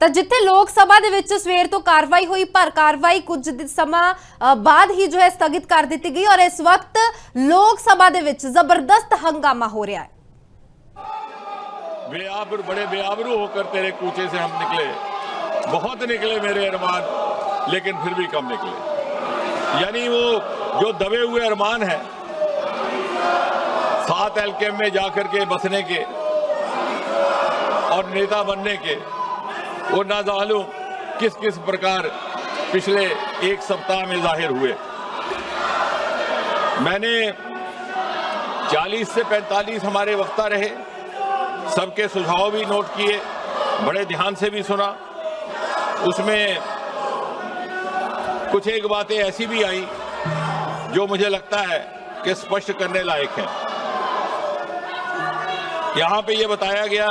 ਤਾਂ ਜਿੱਥੇ ਲੋਕ ਸਭਾ ਦੇ ਵਿੱਚ ਸਵੇਰ ਤੋਂ ਕਾਰਵਾਈ ਹੋਈ ਪਰ ਕਾਰਵਾਈ ਕੁਝ ਸਮਾਂ ਬਾਅਦ ਹੀ ਜੋ ਹੈ ਸਥਗਿਤ ਕਰ ਦਿੱਤੀ गई और इस वक्त लोक सभा दे विच जबरदस्त हंगामा हो रहा है। बड़े बेआबरू होकर तेरे कूचे से हम निकले, बहुत निकले मेरे अरमान, लेकिन फिर भी कम निकले। यानी वो जो दबे हुए अरमान है 7 एलकेएम में जाकर के बसने के और नेता बनने के, वो ना मालूम किस किस प्रकार पिछले एक सप्ताह में जाहिर हुए। मैंने 40 से 45 हमारे वक्ता रहे, सबके सुझाव भी नोट किए, बड़े ध्यान से भी सुना। उसमें कुछ एक बातें ऐसी भी आई जो मुझे लगता है कि स्पष्ट करने लायक है। यहां पे ये बताया गया,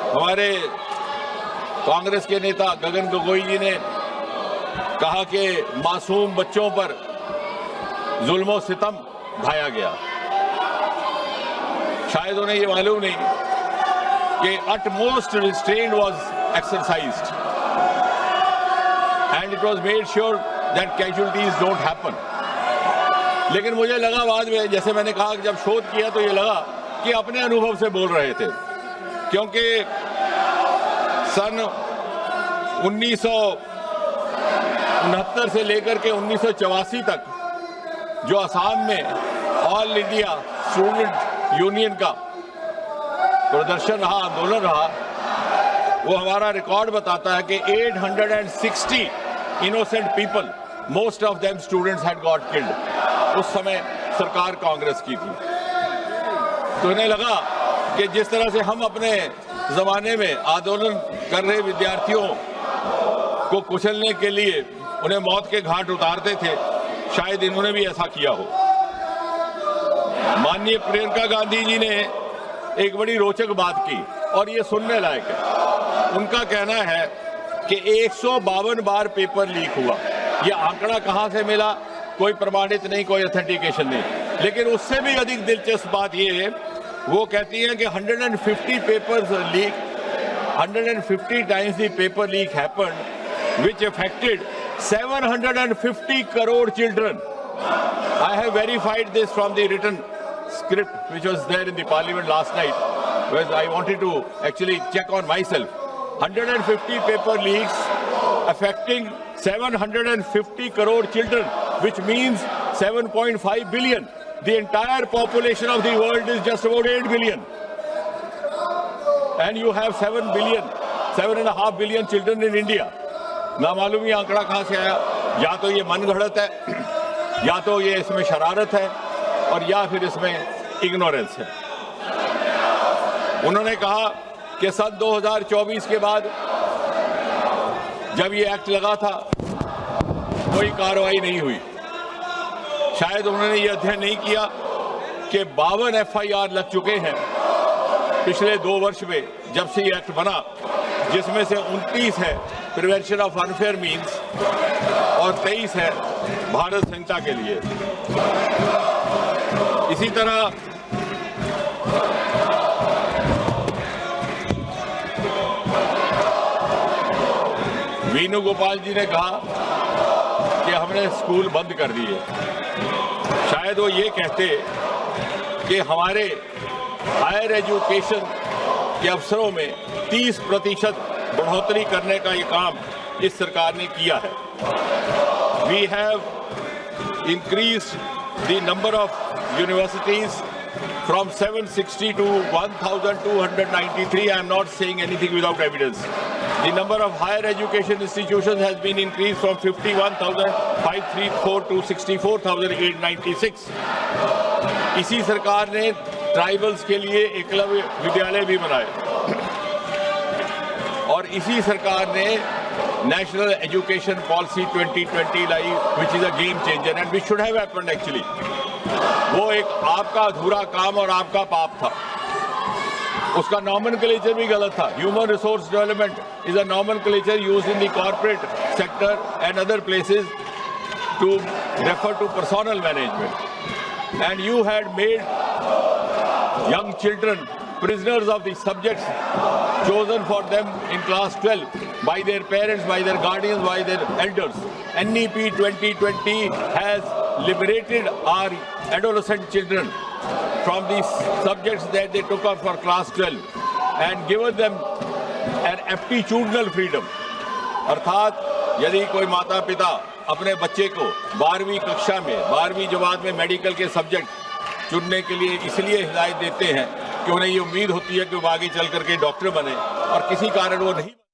हमारे कांग्रेस के नेता गगन गोगोई जी ने कहा कि मासूम बच्चों पर जुल्म सितम ढाया गया। शायद उन्हें ये मालूम नहीं कि utmost restraint was exercised and it was made sure that casualties don't happen। लेकिन मुझे लगा बाद में, जैसे मैंने कहा कि जब शोध किया तो ये लगा कि अपने अनुभव से बोल रहे थे, क्योंकि सन 1969 से लेकर के 1984 तक जो असम में ऑल इंडिया स्टूडेंट यूनियन का प्रदर्शन रहा, आंदोलन रहा, वो हमारा रिकॉर्ड बताता है कि 860 innocent people, most of them students had got killed. उस समय सरकार कांग्रेस की थी। तो इन्हें लगा कि जिस तरह से हम अपने जमाने में आंदोलन कर रहे विद्यार्थियों को कुचलने के लिए उन्हें मौत के घाट उतारते थे, शायद इन्होंने भी ऐसा किया हो। माननीय प्रियंका गांधी जी ने एक बड़ी रोचक बात की और ये सुनने लायक है। उनका कहना है कि 152 बार पेपर लीक हुआ। ये आंकड़ा कहां से मिला कोई प्रमाणित नहीं, कोई ऑथेंटिकेशन नहीं। लेकिन उससे भी अधिक दिलचस्प बात ये है, वो कहती है कि 150 papers leak, 150 times the paper leak happened which affected 750 crore children। I have verified this from the written script which was there in the parliament last night, because I wanted to actually check on myself। 150 paper leaks affecting 750 crore children, which means 7.5 billion। The entire population of the world is just about 8 billion, and you have 7 billion, 7.5 billion children in India। ना मालूम ये आंकड़ा कहां से आया। या तो ये मन घड़त है, या तो ये इसमें शरारत है, और या फिर इसमें इग्नोरेंस है। उन्होंने कहा कि सन 2024 के बाद जब ये एक्ट लगा था कोई कार्रवाई नहीं हुई। शायद उन्होंने ये अध्ययन नहीं किया कि 52 FIR लग चुके हैं पिछले 2 वर्ष में जब से ये एक्ट बना, जिसमें से 29 है प्रिवेंशन ऑफ अनफेयर मीन्स और 23 है भारत संहिता के लिए। इसी तरह वेणुगोपाल जी ने कहा कि हमने स्कूल बंद कर दिए। शायद वो ये कहते कि हमारे हायर एजुकेशन के अवसरों में 30% बढ़ोतरी करने का ये काम इस सरकार ने किया है। We have increased the number of universities from 760 to 1293। I am not saying anything without evidence। The number of higher education institutions has been increased from 51,534 to 64,896। इसी सरकार ने ट्राइबल्स के लिए एकलव्य विद्यालय भी बनाए, और इसी सरकार ने national education policy 2020 lie, which is a game changer and which should have happened actually. वो एक आपका अधूरा काम और आपका पाप था। उसका नॉमेनक्लेचर भी गलत था। Human resource development is a nomenclature used in the corporate sector and other places to refer to personnel management, and you had made young children prisoners of the subjects chosen for them in class 12 by their parents, by their guardians, by their elders. NEP 2020 has liberated our adolescent children from these subjects that they took up for class 12 and given them an aptitudinal freedom. अर्थात यदि कोई माता पिता अपने बच्चे को 12वीं कक्षा में 12वीं जमात में मेडिकल के सब्जेक्ट चुनने के लिए इसलिए हिदायत देते हैं कि उन्हें ये उम्मीद होती है कि वो आगे चल करके डॉक्टर बने और किसी कारण वो नहीं